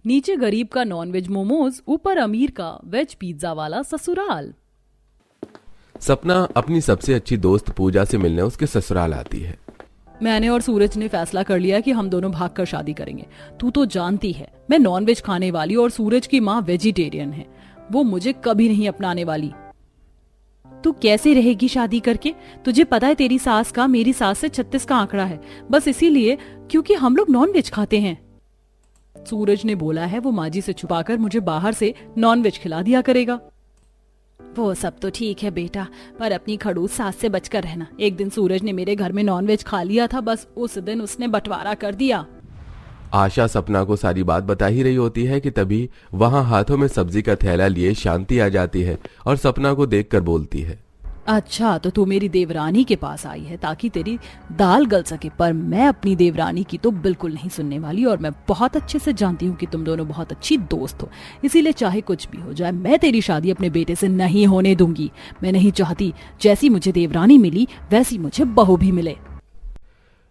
नीचे गरीब का नॉनवेज मोमोज, ऊपर अमीर का वेज पिज्जा वाला ससुराल। सपना अपनी सबसे अच्छी दोस्त पूजा से मिलने उसके ससुराल आती है। मैंने और सूरज ने फैसला कर लिया कि हम दोनों भागकर शादी करेंगे। तू तो जानती है मैं नॉनवेज खाने वाली और सूरज की माँ वेजिटेरियन है। वो मुझे कभी नहीं अपनाने वाली। तू कैसे रहेगी शादी करके? तुझे पता है तेरी सास का मेरी सास से 36 का आंकड़ा है, बस इसीलिए क्योंकि हम लोग नॉनवेज खाते हैं। सूरज ने बोला है वो माँ जी से छुपाकर मुझे बाहर से नॉनवेज खिला दिया करेगा। वो सब तो ठीक है बेटा, पर अपनी खड़ूस सास से बचकर रहना। एक दिन सूरज ने मेरे घर में नॉनवेज खा लिया था, बस उस दिन उसने बंटवारा कर दिया। आशा सपना को सारी बात बता ही रही होती है कि तभी वहां हाथों में सब्जी का थैला लिए शांति आ जाती है और सपना को देखकर बोलती है, अच्छा तो तू मेरी देवरानी के पास आई है ताकि तेरी दाल गल सके, पर मैं अपनी देवरानी की तो बिल्कुल नहीं सुनने वाली। और मैं बहुत अच्छे से जानती हूँ कि तुम दोनों बहुत अच्छी दोस्त हो, इसीलिए चाहे कुछ भी हो जाए मैं तेरी शादी अपने बेटे से नहीं होने दूंगी। मैं नहीं चाहती जैसी मुझे देवरानी मिली वैसी मुझे बहू भी मिले।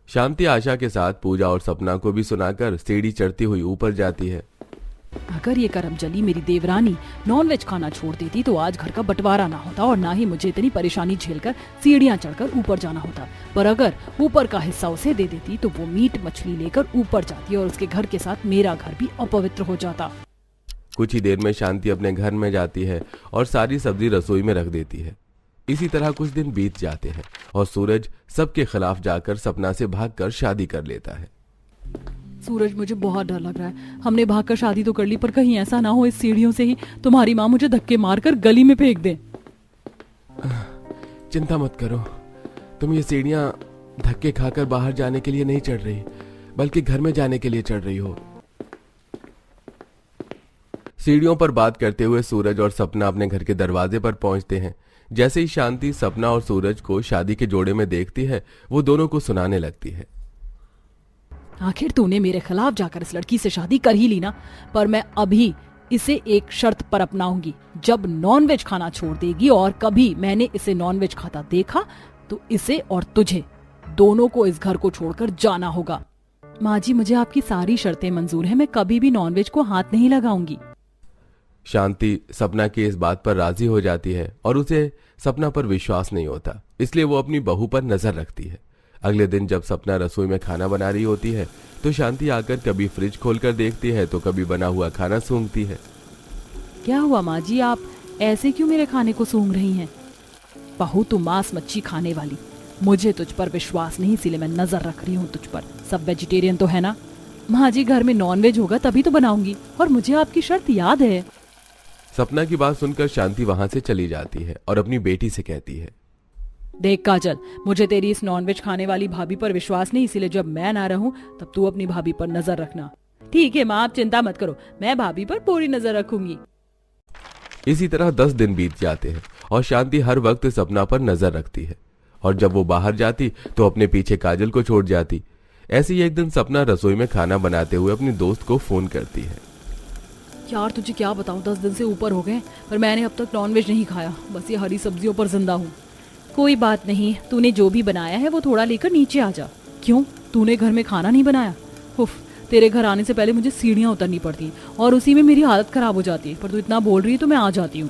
शांति आशा के साथ पूजा और सपना को भी सुनाकर सीढ़ी चढ़ती हुई ऊपर जाती है। अगर ये करमजली मेरी देवरानी नॉनवेज खाना छोड़ देती तो आज घर का बंटवारा ना होता और ना ही मुझे इतनी परेशानी झेलकर सीढ़ियां चढ़कर ऊपर जाना होता। पर अगर ऊपर का हिस्सा उसे दे देती तो वो मीट मछली लेकर ऊपर जाती और उसके घर के साथ मेरा घर भी अपवित्र हो जाता। कुछ ही देर में शांति अपने घर में जाती है और सारी सब्जी रसोई में रख देती है। इसी तरह कुछ दिन बीत जाते हैं और सूरज सबके खिलाफ जाकर सपना से भागकर शादी कर लेता है। सूरज मुझे बहुत डर लग रहा है। हमने भागकर शादी तो कर ली, पर कहीं ऐसा ना हो इस सीढ़ियों से ही तुम्हारी माँ मुझे धक्के मारकर गली में फेंक दे। चिंता मत करो, तुम ये सीढ़ियां धक्के खाकर बाहर जाने के लिए नहीं चढ़ रही, बल्कि घर में जाने के लिए चढ़ रही हो। सीढ़ियों पर बात करते हुए सूरज और सपना अपने घर के दरवाजे पर पहुंचते हैं। जैसे ही शांति सपना और सूरज को शादी के जोड़े में देखती है, वो दोनों को सुनाने लगती है, आखिर तूने मेरे खिलाफ जाकर इस लड़की से शादी कर ही ली ना, पर मैं अभी इसे एक शर्त पर अपनाऊंगी। जब नॉनवेज खाना छोड़ देगी और कभी मैंने इसे नॉनवेज खाता देखा तो इसे और तुझे दोनों को इस घर को छोड़कर जाना होगा। माँ जी मुझे आपकी सारी शर्तें मंजूर है, मैं कभी भी नॉनवेज को हाथ नहीं लगाऊंगी। शांति सपना की इस बात पर राजी हो जाती है और उसे सपना पर विश्वास नहीं होता, इसलिए वो अपनी बहू पर नजर रखती है। अगले दिन जब सपना रसोई में खाना बना रही होती है तो शांति आकर कभी फ्रिज खोलकर देखती है तो कभी बना हुआ खाना सूंघती है। क्या हुआ माँ जी, आप ऐसे क्यों मेरे खाने को सूंघ रही हैं? बहू तू मांस मच्छी खाने वाली, मुझे तुझ पर विश्वास नहीं, इसीलिए मैं नजर रख रही हूँ तुझ पर। सब वेजिटेरियन तो है ना? माँ जी घर में नॉनवेज होगा तभी तो बनाऊंगी, और मुझे आपकी शर्त याद है। सपना की बात सुनकर शांति वहां से चली जाती है और अपनी बेटी से कहती है, देख काजल, मुझे तेरी इस नॉनवेज खाने वाली भाभी पर विश्वास नहीं, इसीलिए जब मैं ना रहूं तब तू अपनी भाभी पर नजर रखना। ठीक है माँ, आप चिंता मत करो, मैं भाभी पर पूरी नजर रखूंगी। इसी तरह 10 दिन बीत जाते हैं और शांति हर वक्त सपना पर नजर रखती है, और जब वो बाहर जाती तो अपने पीछे काजल को छोड़ जाती। ऐसे ही एक दिन सपना रसोई में खाना बनाते हुए अपनी दोस्त को फोन करती है, यार तुझे क्या बताऊं, 10 दिन से ऊपर हो गए पर मैंने अब तक नॉनवेज नहीं खाया, बस ये हरी सब्जियों पर जिंदा हूँ। कोई बात नहीं, तूने जो भी बनाया है वो थोड़ा लेकर नीचे आ जा। क्यों, तूने घर में खाना नहीं बनाया? उफ, तेरे घर आने से पहले मुझे सीढ़ियाँ उतरनी पड़ती और उसी में मेरी हालत खराब हो जाती है, पर तू इतना बोल रही है तो मैं आ जाती हूँ।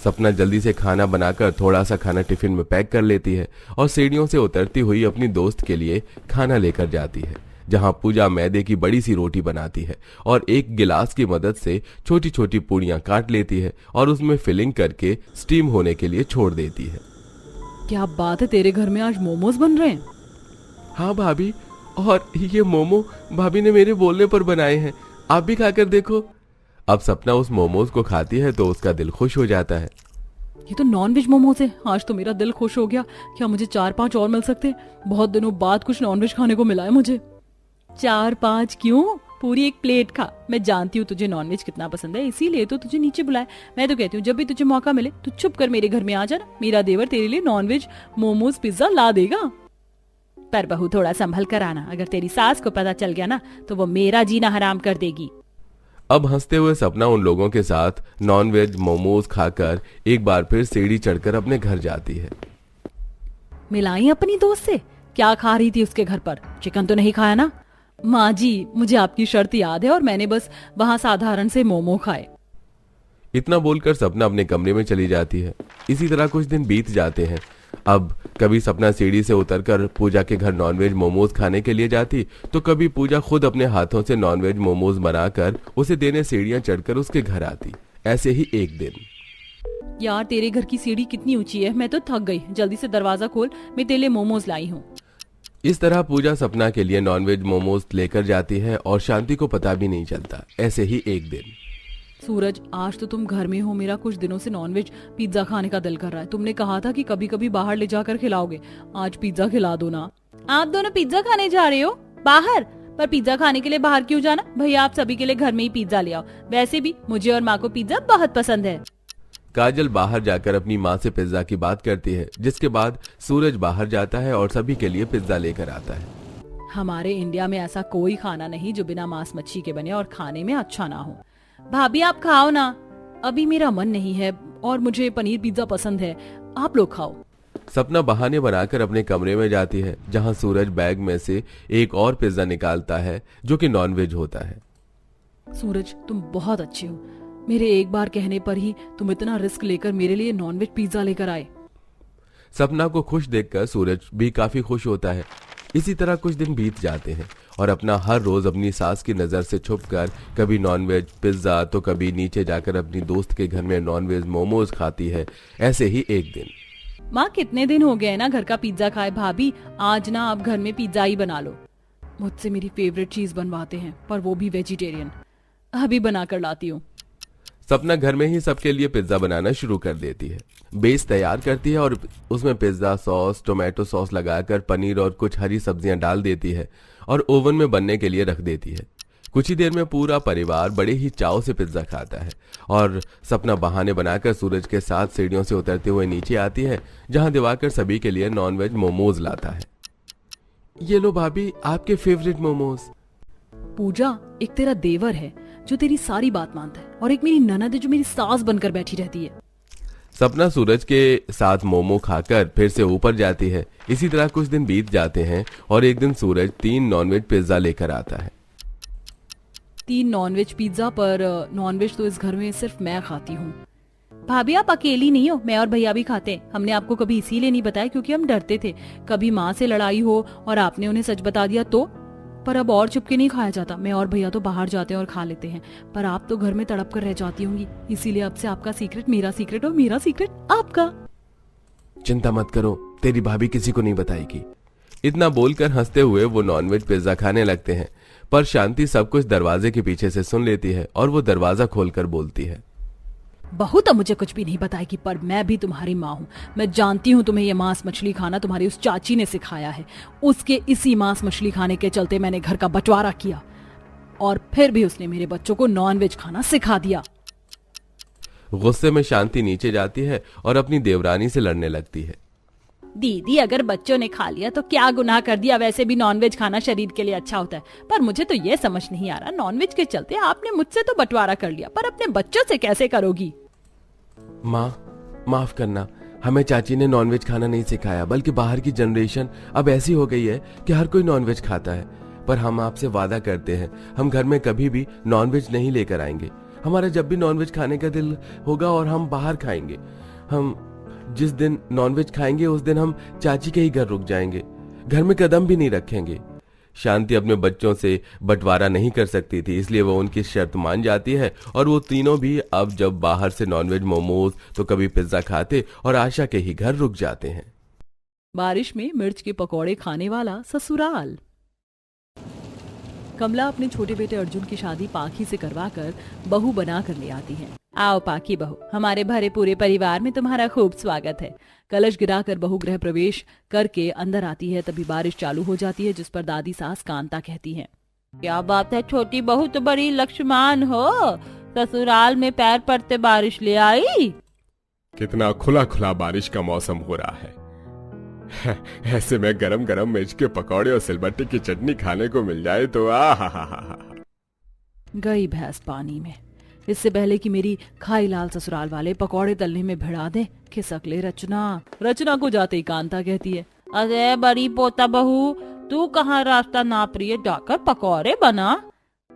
सपना जल्दी से खाना बनाकर थोड़ा सा खाना टिफिन में पैक कर लेती है और सीढ़ियों से उतरती हुई अपनी दोस्त के लिए खाना लेकर जाती है, जहां पूजा मैदे की बड़ी सी रोटी बनाती है और एक गिलास की मदद से छोटी छोटी पूड़ियां काट लेती है और उसमें फिलिंग करके स्टीम होने के लिए छोड़ देती है। क्या बात है, तेरे घर में आज मोमोज बन रहे हैं? हाँ भाभी, और ये मोमो भाभी ने मेरे बोलने पर बनाए हैं, आप भी खाकर देखो। अब सपना उस मोमोज को खाती है तो उसका दिल खुश हो जाता है। ये तो नॉनवेज मोमोज है, आज तो मेरा दिल खुश हो गया। क्या मुझे 4-5 और मिल सकते? बहुत दिनों बाद कुछ नॉनवेज खाने को मिला है मुझे। 4-5 क्यों, पूरी एक प्लेट खा। मैं जानती हूँ तुझे नॉनवेज कितना पसंद है, इसीलिए तो तुझे नीचे बुलाया। मैं तो कहती हूँ जब भी तुझे मौका मिले तो छुप कर मेरे घर में आ जाना, मेरा देवर तेरे लिए नॉनवेज मोमोज पिज्जा ला देगा। पर बहू थोड़ा संभल कर आना, अगर तेरी सास को पता चल गया ना तो वो मेरा जीना हराम कर देगी। अब हंसते हुए सपना उन लोगों के साथ नॉनवेज मोमोज खाकर एक बार फिर सीढ़ी चढ़कर अपने घर जाती है। मिलाई अपनी दोस्त से, क्या खा रही थी उसके घर पर? चिकन तो नहीं खाया ना? माँ जी, मुझे आपकी शर्त याद है और मैंने बस वहाँ साधारण से मोमो खाए। इतना बोलकर सपना अपने कमरे में चली जाती है। इसी तरह कुछ दिन बीत जाते हैं। अब कभी सपना सीढ़ी से उतरकर पूजा के घर नॉनवेज मोमोज खाने के लिए जाती, तो कभी पूजा खुद अपने हाथों से नॉनवेज मोमोज बनाकर उसे देने सीढ़ियां चढ़कर उसके घर आती। ऐसे ही एक दिन, यार तेरे घर की सीढ़ी कितनी ऊंची है, मैं तो थक गई, जल्दी से दरवाजा खोल, मैं तेरे लिए मोमोज लाई हूँ। इस तरह पूजा सपना के लिए नॉनवेज मोमोज लेकर जाती है और शांति को पता भी नहीं चलता। ऐसे ही एक दिन, सूरज, आज तो तुम घर में हो, मेरा कुछ दिनों से नॉनवेज पिज्जा खाने का दिल कर रहा है। तुमने कहा था कि कभी कभी बाहर ले जाकर खिलाओगे, आज पिज्जा खिला दो ना। आप दोनों पिज्जा खाने जा रहे हो बाहर? पर पिज्जा खाने के लिए बाहर क्यों जाना भैया, आप सभी के लिए घर में ही पिज्जा ले आओ। वैसे भी मुझे और माँ को पिज्जा बहुत पसंद है। काजल बाहर जाकर अपनी माँ से पिज्जा की बात करती है, जिसके बाद सूरज बाहर जाता है और सभी के लिए पिज्जा लेकर आता है। हमारे इंडिया में ऐसा कोई खाना नहीं जो बिना मांस मच्छी के बने और खाने में अच्छा ना हो। भाभी आप खाओ ना, अभी मेरा मन नहीं है और मुझे पनीर पिज्जा पसंद है, आप लोग खाओ। सपना बहाने बनाकर अपने कमरे में जाती है, जहां सूरज बैग में से एक और पिज्जा निकालता है जो कि नॉनवेज होता है। सूरज, तुम बहुत अच्छे हो, मेरे एक बार कहने पर ही तुम इतना रिस्क लेकर मेरे लिए नॉनवेज पिज्जा लेकर आए। सपना को खुश देखकर सूरज भी काफी खुश होता है। इसी तरह कुछ दिन बीत जाते हैं और अपना हर रोज अपनी सास की नजर से छुपकर कभी नॉनवेज पिज्जा तो कभी नीचे जाकर अपनी दोस्त के घर में नॉनवेज मोमोज खाती है। ऐसे ही एक दिन, माँ कितने दिन हो गए ना घर का पिज्जा खाए, भाभी आज ना आप घर में पिज्जा ही बना लो। मुझसे मेरी फेवरेट चीज बनवाते हैं पर वो भी वेजिटेरियन, अभी बनाकर लाती हूँ। सपना घर में ही सबके लिए पिज्जा बनाना शुरू कर देती है। बेस तैयार करती है और उसमें पिज्जा सॉस, टोमेटो सॉस लगाकर पनीर और कुछ हरी सब्जियां डाल देती है और ओवन में बनने के लिए रख देती है। कुछ ही देर में पूरा परिवार बड़े ही चाव से पिज्जा खाता है और सपना बहाने बनाकर सूरज के साथ सीढ़ियों से उतरते हुए नीचे आती है, जहां दिवाकर सभी के लिए नॉनवेज मोमोज लाता है। ये लो भाभी, आपके फेवरेट मोमोज। पूजा, एक तेरा देवर है जो तेरी सारी बात मानता है और एक मेरी ननद है जो मेरी सास बनकर बैठी रहती है। सपना सूरज के साथ मोमो खाकर फिर से ऊपर जाती है। इसी तरह कुछ दिन बीत जाते हैं और एक दिन सूरज 3 नॉनवेज पिज्जा लेकर आता है। 3 नॉनवेज पिज्जा, पर नॉनवेज तो इस घर में सिर्फ मैं खाती हूँ। भाभी आप अकेली नहीं हो, मैं और भैया भी खाते हैं। हमने आपको कभी इसीलिए नहीं बताया क्योंकि हम डरते थे कभी माँ से लड़ाई हो और आपने उन्हें सच बता दिया तो। पर अब और छुपके नहीं खाया जाता, मैं और भैया तो बाहर जाते हैं और खा लेते हैं, पर आप तो घर में तड़प कर रह जाती होंगी, इसीलिए अब से आपका सीक्रेट मेरा सीक्रेट और मेरा सीक्रेट आपका। चिंता मत करो, तेरी भाभी किसी को नहीं बताएगी। इतना बोलकर हंसते हुए वो नॉनवेज पिज्जा खाने लगते हैं, पर शांति सब कुछ दरवाजे के पीछे से सुन लेती है और वो दरवाजा खोलकर बोलती है, बहू तो मुझे कुछ भी नहीं बताएगी, पर मैं भी तुम्हारी माँ हूँ। मैं जानती हूँ तुम्हें ये मांस मछली खाना तुम्हारी उस चाची ने सिखाया है। उसके इसी मांस मछली खाने के चलते मैंने घर का बंटवारा किया और फिर भी उसने मेरे बच्चों को नॉनवेज खाना सिखा दिया। गुस्से में शांति नीचे जाती है और अपनी देवरानी से लड़ने लगती है। दीदी, अगर बच्चों ने खा लिया तो क्या गुनाह कर दिया, वैसे भी नॉनवेज खाना शरीर के लिए अच्छा होता है। पर मुझे तो ये समझ नहीं आ रहा, नॉनवेज के चलते आपने मुझसे तो बंटवारा कर लिया, पर अपने बच्चों से कैसे करोगी? माँ, माफ करना, हमें चाची ने नॉनवेज खाना नहीं सिखाया, बल्कि बाहर की जनरेशन अब ऐसी हो गई है कि हर कोई नॉनवेज खाता है। पर हम आपसे वादा करते हैं, हम घर में कभी भी नॉनवेज नहीं लेकर आएंगे। हमारा जब भी नॉनवेज खाने का दिल होगा और हम बाहर खाएंगे, हम जिस दिन नॉनवेज खाएंगे उस दिन हम चाची के ही घर रुक जाएंगे, घर में कदम भी नहीं रखेंगे। शांति अपने बच्चों से बंटवारा नहीं कर सकती थी, इसलिए वो उनकी शर्त मान जाती है और वो तीनों भी अब जब बाहर से नॉनवेज मोमोज तो कभी पिज्जा खाते और आशा के ही घर रुक जाते हैं। बारिश में मिर्च के पकौड़े खाने वाला ससुराल। कमला अपने छोटे बेटे अर्जुन की शादी पाखी से करवाकर बहू बना कर ले आती है। आओ पाखी बहू, हमारे भरे पूरे परिवार में तुम्हारा खूब स्वागत है। कलश गिराकर बहू गृह प्रवेश करके अंदर आती है, तभी बारिश चालू हो जाती है, जिस पर दादी सास कांता कहती है, क्या बात है छोटी बहू, तो बड़ी लक्ष्मण हो, ससुराल में पैर पड़ते बारिश ले आई। कितना खुला खुला बारिश का मौसम हो रहा है। ऐसे में गरम गरम मिर्च के पकौड़े और सिलबट्टे की चटनी खाने को मिल जाए तो आहा। गई भैंस पानी में, इससे पहले कि मेरी खाई लाल ससुराल वाले पकौड़े तलने में भिड़ा दे, खिसक ले रचना। रचना को जाते ही कांता कहती है, अरे बड़ी पोता बहू, तू कहाँ रास्ता नाप रही है, जाकर पकौड़े बना।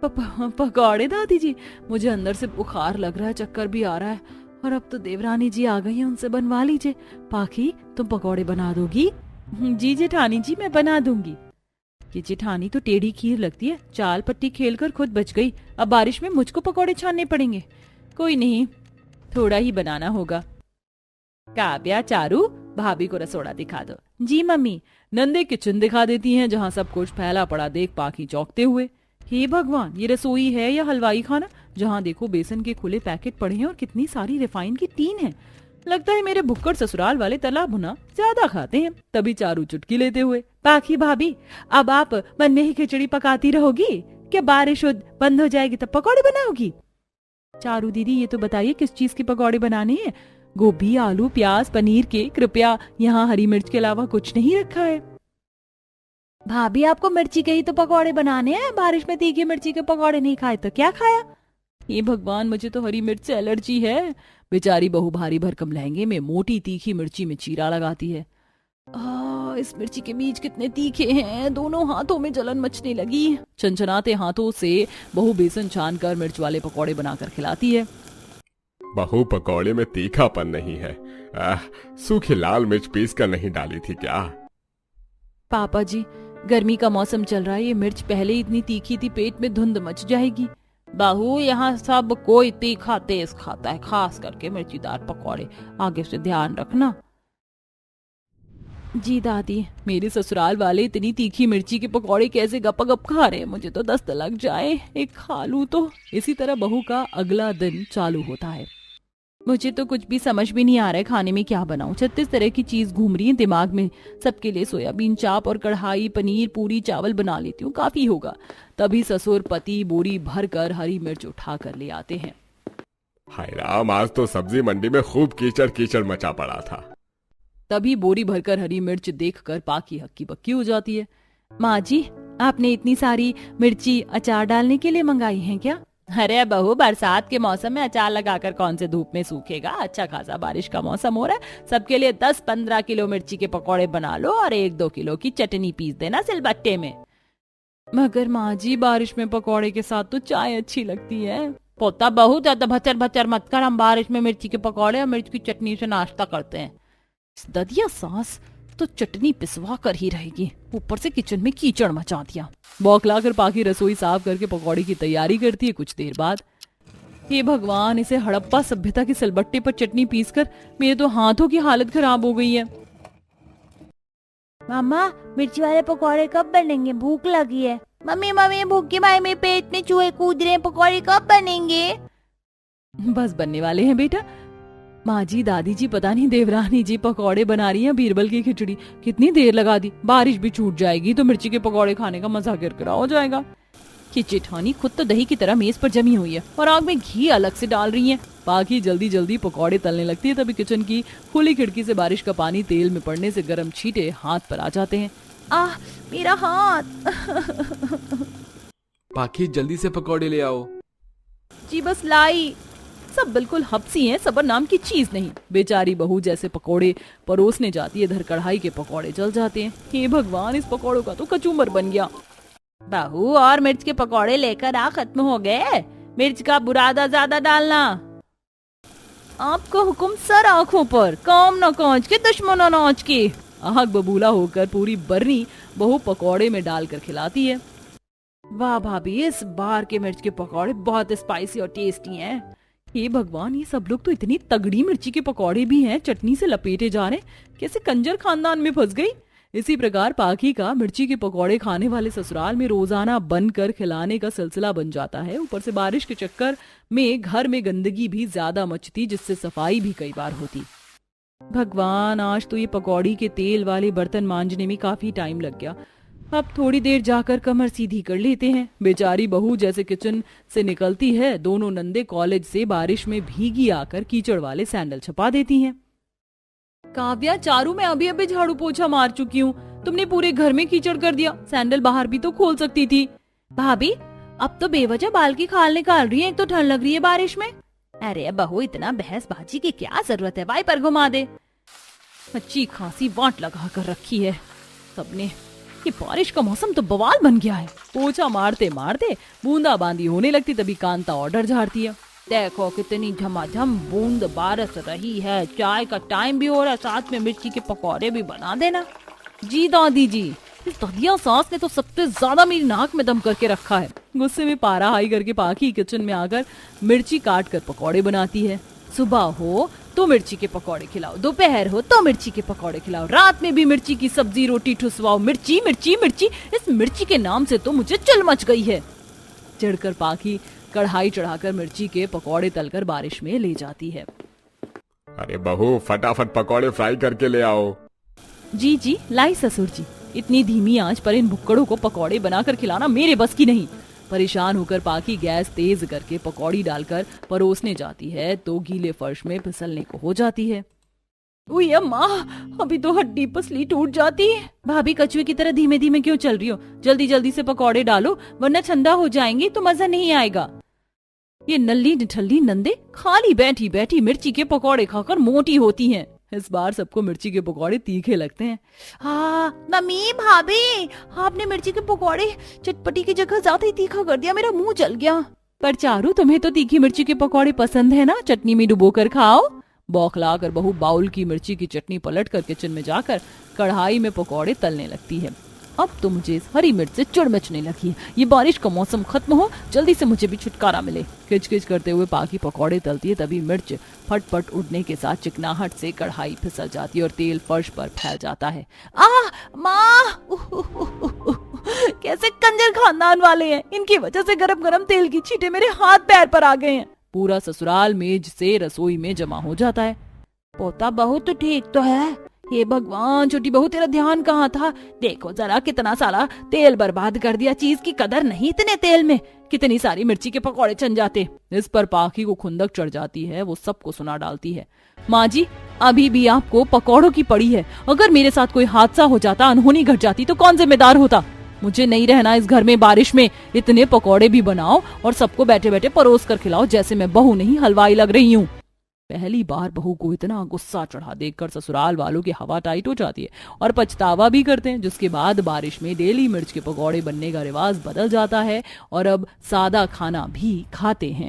पकौड़े दादी जी? मुझे अंदर से बुखार लग रहा है, चक्कर भी आ रहा है, और अब तो देवरानी जी आ गई हैं, उनसे बनवा लीजिए। पाखी, तुम पकौड़े बना दोगी? जी जेठानी जी, मैं बना दूंगी। ये जेठानी तो टेढ़ी खीर लगती है, चाल पट्टी खेलकर खुद बच गई, अब बारिश में मुझको पकौड़े छानने पड़ेंगे। कोई नहीं, थोड़ा ही बनाना होगा। काव्या, चारू, भाभी को रसोड़ा दिखा दो। जी मम्मी। नंदे किचन दिखा देती हैं, जहाँ सब कुछ फैला पड़ा देख पाखी चौंकते हुए, हे भगवान, ये रसोई है या हलवाई खाना? जहाँ देखो बेसन के खुले पैकेट पड़े हैं और कितनी सारी रिफाइन की टीन है। लगता है मेरे भुक्कड़ ससुराल वाले तला भुना ज्यादा खाते हैं। तभी चारू चुटकी लेते हुए, पाखी भाभी, अब आप मन में ही खिचड़ी पकाती रहोगी? क्या बारिश बंद हो जाएगी तब पकौड़े बनाओगी? चारू दीदी, ये तो बताइए किस चीज के पकौड़े बनाने हैं? गोभी, आलू, प्याज, पनीर के? कृपया यहाँ हरी मिर्च के अलावा कुछ नहीं रखा है। भाभी, आपको मिर्ची के ही तो पकौड़े बनाने हैं, बारिश में तीखी मिर्ची के पकौड़े नहीं खाए तो क्या खाया? ये भगवान, मुझे तो हरी मिर्च से एलर्जी है। बेचारी बहू भारी भरकम लहंगे में मोटी तीखी मिर्ची में चीरा लगाती है। इस मिर्ची के बीज कितने तीखे हैं, दोनों हाथों में जलन मचने लगी। चंचनाते हाथों से बहू बेसन छानकर मिर्च वाले पकौड़े बनाकर खिलाती है। बहू, पकौड़े में तीखापन नहीं है, सूखी लाल मिर्च पीस कर नहीं डाली थी क्या? पापा जी, गर्मी का मौसम चल रहा है, ये मिर्च पहले ही इतनी तीखी थी, पेट में धुंध मच जाएगी। बहू, यहाँ सब कोई तीखा तेज खाता है, खास करके मिर्चीदार पकौड़े, आगे से ध्यान रखना। जी दादी, मेरे ससुराल वाले इतनी तीखी मिर्ची के पकौड़े कैसे गपगप खा रहे हैं, मुझे तो दस्त लग जाए, एक खा लूं तो। इसी तरह बहू का अगला दिन चालू होता है। मुझे तो कुछ भी समझ भी नहीं आ रहा है खाने में क्या बनाऊं। 36 तरह की चीज घूम रही है दिमाग में, सबके लिए सोयाबीन चाप और कढ़ाई पनीर पूरी चावल बना लेती हूँ, काफी होगा। तभी ससुर पति बोरी भर कर हरी मिर्च उठा कर ले आते हैं। हाय राम, आज तो सब्जी मंडी में खूब कीचड़ कीचड़ मचा पड़ा था। तभी बोरी भरकर हरी मिर्च देखकर पाकी हक्की बक्की हो जाती है। माँ जी, आपने इतनी सारी मिर्ची अचार डालने के लिए मंगाई हैं क्या? अरे बहू, बरसात के मौसम में अचार लगाकर कौन से धूप में सूखेगा, अच्छा खासा बारिश का मौसम हो रहा है, सबके लिए 10-15 किलो मिर्ची के पकौड़े बना लो और 1-2 किलो की चटनी पीस देना सिलबट्टे में। मगर माँ जी, बारिश में पकौड़े के साथ तो चाय अच्छी लगती है। पोता बहू, ज्यादा भचर भचर मत कर, हम बारिश में मिर्ची के पकौड़े और मिर्च की चटनी से नाश्ता करते हैं। ददिया सास तो चटनी पिसवा कर ही रहेगी, ऊपर से किचन में कीचड़ मचा दिया। बौखलाकर पाकी रसोई साफ करके पकौड़े की तैयारी करती है। कुछ देर बाद, हे भगवान, इसे हड़प्पा सभ्यता के सिलबट्टे पर चटनी पीसकर मेरे तो हाथों की हालत खराब हो गई है। मामा, मिर्ची वाले पकौड़े कब बनेंगे, भूख लगी है। मम्मी मम्मी, भूख के मारे मेरे पेट में चूहे कूद रहे हैं, पकौड़े कब बनेंगे? बस बनने वाले हैं बेटा। माँ जी, दादी जी, पता नहीं देवरानी जी पकौड़े बना रही हैं, बीरबल की खिचड़ी। कितनी देर लगा दी, बारिश भी छूट जाएगी तो मिर्ची के पकौड़े खाने का मजा किरकिरा हो जाएगा। कि जेठानी खुद तो दही की तरह मेज पर जमी हुई है और आग में घी अलग से डाल रही है। पाकी जल्दी जल्दी पकौड़े तलने लगती है। तभी किचन की खुली खिड़की से बारिश का पानी तेल में पड़ने से गर्म छींटे हाथ पर आ जाते हैं। आह, मेरा हाथ। पाखी, जल्दी से पकौड़े ले आओ। जी बस लाई। सब बिल्कुल हपसी हैं, सबर नाम की चीज नहीं। बेचारी बहू जैसे पकोड़े परोसने जाती है, इधर कढ़ाई के पकोड़े जल जाते हैं। हे भगवान, इस पकोड़ों का तो कचूमर बन गया। बहू, और मिर्च के पकौड़े लेकर आ, खत्म हो गए। मिर्च का बुरादा ज्यादा डालना। आपका हुक्म सर आंखों पर, काम न कांच के दुश्मन नाच के। आग बबूला होकर पूरी बर्नी बहू पकौड़े में डालकर खिलाती है। वाह भाभी, इस बार के मिर्च के पकौड़े बहुत स्पाइसी और टेस्टी हैं। हे भगवान, ये सब लोग तो इतनी तगड़ी मिर्ची के पकौड़े भी हैं, चटनी से लपेटे जा रहे, कैसे कंजर खानदान में फंस गई। इसी प्रकार पाखी का मिर्ची के पकौड़े खाने वाले ससुराल में रोजाना बनकर खिलाने का सिलसिला बन जाता है। ऊपर से बारिश के चक्कर में घर में गंदगी भी ज्यादा मचती, जिससे सफाई भी कई बार होती। भगवान, आज तो ये पकौड़ी के तेल वाले बर्तन मांजने में काफी टाइम लग गया। अब थोड़ी देर जाकर कमर सीधी कर लेते हैं। बेचारी बहू जैसे किचन से निकलती है, दोनों नंदे कॉलेज से बारिश में भीगी आकर कीचड़ वाले सैंडल छपा देती हैं। काव्या, चारू, मैं अभी अभी झाड़ू पोछा मार चुकी हूँ, तुमने पूरे घर में कीचड़ कर दिया। सैंडल बाहर भी तो खोल सकती थी। भाभी, अब तो बेवजह बाल की खाल निकाल रही है, एक तो ठंड लग रही है बारिश में। अरे बहू, इतना बहसबाजी की क्या जरूरत है, वाइपर घुमा दे। अच्छी खासी वांट लगा कर रखी है सबने। ये बारिश का मौसम तो बवाल बन गया है। पोछा मारते मारते बूंदाबांदी होने लगती, तभी कांता ऑर्डर झाड़ती है। देखो कितनी झमाझम बूंद बारिश रही है, चाय का टाइम भी हो रहा है, साथ में मिर्ची के पकौड़े भी बना देना। जी दादी जी। इस ददिया सास ने तो सबसे ज्यादा मेरी नाक में दम करके रखा है। गुस्से में पारा हाई करके पाखी किचन में आकर मिर्ची काट कर पकौड़े बनाती है। सुबह हो तो मिर्ची के पकौड़े खिलाओ, दोपहर हो तो मिर्ची के पकौड़े खिलाओ, रात में भी मिर्ची की सब्जी रोटी ठुसवाओ, मिर्ची मिर्ची मिर्ची। इस मिर्ची के नाम से तो मुझे चल मच गई है। चिढ़कर पाखी कढ़ाई चढ़ाकर मिर्ची के पकौड़े तलकर बारिश में ले जाती है। अरे बहू फटाफट पकौड़े फ्राई करके ले आओ। जी जी लाई ससुर जी। इतनी धीमी आंच पर इन भुक्कड़ों को पकौड़े बनाकर खिलाना मेरे बस की नहीं। परेशान होकर पाखी गैस तेज करके पकौड़ी डालकर परोसने जाती है तो गीले फर्श में फिसलने को हो जाती है। उई अम्मा, अभी तो हड्डी पसली टूट जाती है। भाभी कछुए की तरह धीमे धीमे क्यों चल रही हो? जल्दी जल्दी से पकौड़े डालो वरना ठंडा हो जाएंगे तो मजा नहीं आएगा। ये नल्ली निठल्ली नंदे खाली बैठी बैठी मिर्ची के पकौड़े खाकर मोटी होती हैं। इस बार सबको मिर्ची के पकौड़े तीखे लगते हैं। हाँ मम्मी भाभी, आपने मिर्ची के पकौड़े चटपटी की जगह ज्यादा ही तीखा कर दिया, मेरा मुंह जल गया। पर चारू तुम्हें तो तीखी मिर्ची के पकौड़े पसंद है ना, चटनी में डुबो कर खाओ। बौखला कर बहू बाउल की मिर्ची की चटनी पलट कर किचन में जाकर कढ़ाई में पकौड़े तलने लगती है। अब तो मुझे इस हरी मिर्च से चिढ़ मचने लगी है। ये बारिश का मौसम खत्म हो, जल्दी से मुझे भी छुटकारा मिले। किचकिच करते हुए पाखी पकौड़े तलती है, तभी मिर्च फटफट उड़ने के साथ चिकनाहट से कढ़ाई फिसल जाती है और तेल फर्श पर फैल जाता है। माँ, कैसे कंजर खानदान वाले हैं, इनकी वजह से गरम गरम तेल की छींटे मेरे हाथ पैर पर आ गए हैं। पूरा ससुराल मेज से रसोई में जमा हो जाता है। पोता बहू तो ठीक तो है। हे भगवान, छोटी बहू तेरा ध्यान कहाँ था? देखो जरा कितना सारा तेल बर्बाद कर दिया, चीज की कदर नहीं इतने तेल में। कितनी सारी मिर्ची के पकौड़े छन जाते। इस पर पाखी को खुंदक चढ़ जाती है। वो सबको सुना डालती है। माँ जी, अभी भी आपको पकौड़ों की पड़ी है। अगर मेरे साथ कोई हादसा हो जाता, अनहोनी घट जाती तो कौन जिम्मेदार होता? मुझे नहीं रहना इस घर में बारिश में। इतने पकौड़े भी बनाओ और सबको बैठे बैठे परोस कर खिलाओ, जैसे मैं बहू नहीं हलवाई लग रही हूँ। पहली बार बहू को इतना गुस्सा चढ़ा देखकर ससुराल वालों की हवा टाइट हो जाती है और पछतावा भी करते हैं। जिसके बाद बारिश में डेली मिर्च के पकौड़े बनने का रिवाज बदल जाता है और अब सादा खाना भी खाते हैं।